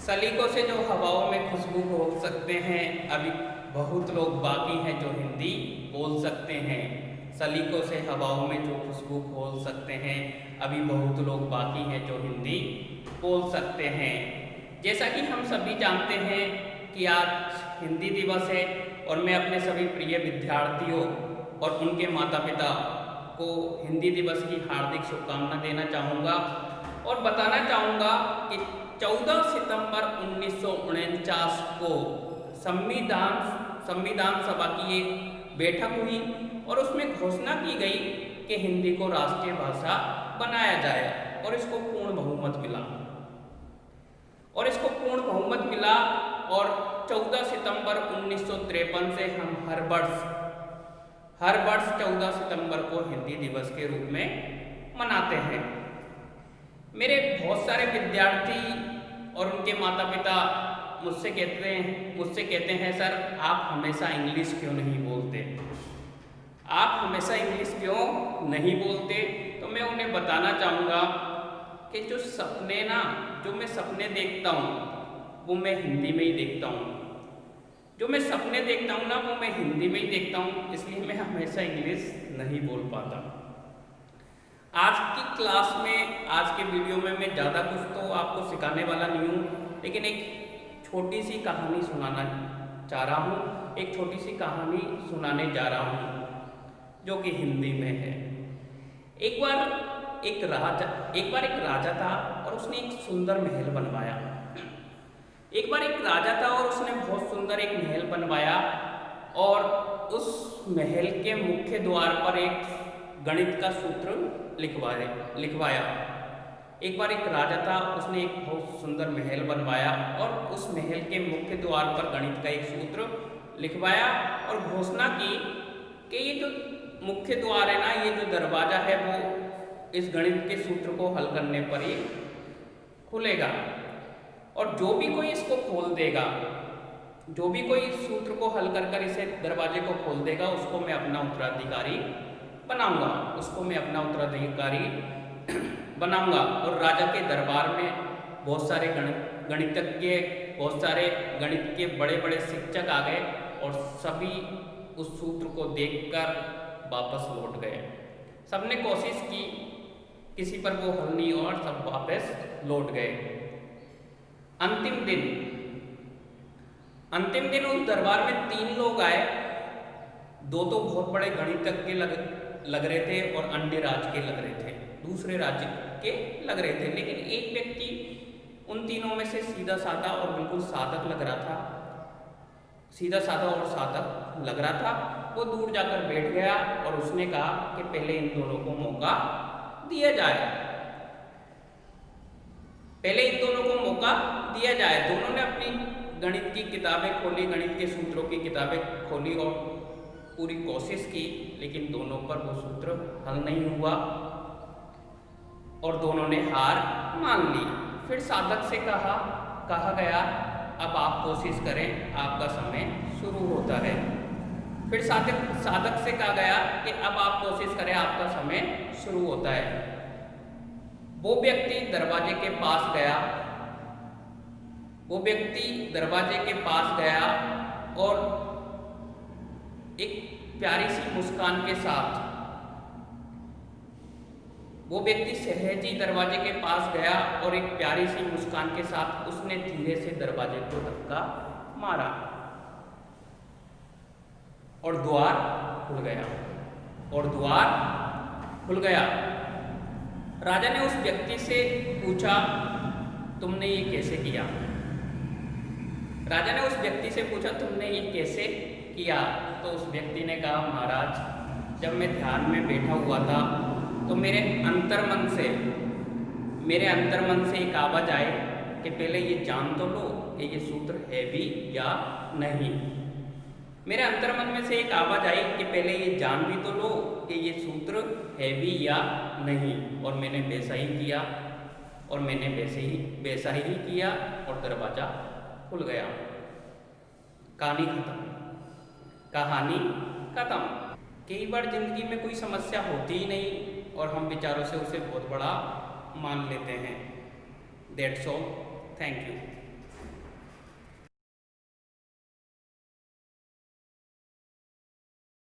सलीकों से जो हवाओं में खुशबू हो सकते हैं, अभी बहुत लोग बाकी हैं जो हिंदी बोल सकते हैं। सलीकों से हवाओं में जो खुशबू खोल सकते हैं, अभी बहुत लोग बाकी हैं जो हिंदी बोल सकते हैं। जैसा कि हम सभी जानते हैं कि आज हिंदी दिवस है और मैं अपने सभी प्रिय विद्यार्थियों और उनके माता पिता को हिंदी दिवस की हार्दिक शुभकामना देना चाहूँगा और बताना चाहूँगा कि 14 सितंबर 1949 को संविधान सभा की एक बैठक हुई और उसमें घोषणा की गई कि हिंदी को राष्ट्रीय भाषा बनाया जाए और इसको पूर्ण बहुमत मिला और 14 सितंबर 1953 से हम हर वर्ष 14 सितंबर को हिंदी दिवस के रूप में मनाते हैं। मेरे बहुत सारे विद्यार्थी और उनके माता पिता मुझसे कहते हैं सर आप हमेशा इंग्लिश क्यों नहीं बोलते, तो मैं उन्हें बताना चाहूँगा कि जो मैं सपने देखता हूँ वो मैं हिंदी में ही देखता हूँ, इसलिए मैं हमेशा इंग्लिश नहीं बोल पाता। आज की क्लास में, आज के वीडियो में मैं ज़्यादा कुछ तो आपको सिखाने वाला नहीं हूँ, लेकिन एक छोटी सी कहानी सुनाने जा रहा हूँ जो कि हिंदी में है। एक बार एक राजा था और उसने एक सुंदर महल बनवाया। बहुत सुंदर एक महल बनवाया और उस महल के मुख्य द्वार पर एक गणित का सूत्र लिखवाया। एक बार एक राजा था, उसने एक बहुत सुंदर महल बनवाया और उस महल के मुख्य द्वार पर गणित का एक सूत्र लिखवाया और घोषणा की कि ये जो मुख्य द्वार है ना, ये जो दरवाजा है वो इस गणित के सूत्र को हल करने पर ही खुलेगा और जो भी कोई इस सूत्र को हल कर इसे दरवाजे को खोल देगा उसको मैं अपना उत्तराधिकारी बनाऊंगा। और राजा के दरबार में बहुत सारे गणितज्ञ, बहुत सारे गणित के बड़े बड़े शिक्षक आ गए और सभी उस सूत्र को देखकर वापस लौट गए। सबने कोशिश की, किसी पर वो हल नहीं और सब वापस लौट गए। अंतिम दिन उस दरबार में 3 लोग आए। 2 तो बहुत बड़े गणितज्ञ लग रहे थे और अन्य राज्य के लग रहे थे, दूसरे राज्य के लग रहे थे, लेकिन एक व्यक्ति उन तीनों में से सीधा साधा और बिल्कुल साधक लग रहा था। वो दूर जाकर बैठ गया और उसने कहा कि पहले इन दोनों को मौका दिया जाए। दोनों ने अपनी गणित की किताबें खोली, गणित के सूत्रों की किताबें खोली और पूरी कोशिश की, लेकिन दोनों पर वो सूत्र हल नहीं हुआ और दोनों ने हार मान ली। फिर साधक से कहा गया अब आप कोशिश करें, आपका समय शुरू होता है। फिर साधक से कहा गया कि अब आप कोशिश करें, आपका समय शुरू होता है। वो व्यक्ति दरवाजे के पास गया और एक प्यारी सी मुस्कान के साथ दरवाजे के पास गया और एक प्यारी सी मुस्कान के साथ उसने धीरे से दरवाजे को धक्का मारा और द्वार खुल गया। राजा ने उस व्यक्ति से पूछा तुमने ये कैसे किया? तो उस व्यक्ति ने कहा महाराज, जब मैं ध्यान में बैठा हुआ था तो मेरे अंतर्मन से एक आवाज आए कि पहले ये जान तो लो कि ये सूत्र है भी या नहीं। मेरे अंतर्मन में से एक आवाज आई कि पहले ये जान भी तो लो कि ये सूत्र है भी या नहीं। और मैंने वैसा ही किया और दरवाजा खुल गया। कहानी खत्म। कई बार जिंदगी में कोई समस्या होती ही नहीं और हम बेचारों से उसे बहुत बड़ा मान लेते हैं। That's all. Thank you.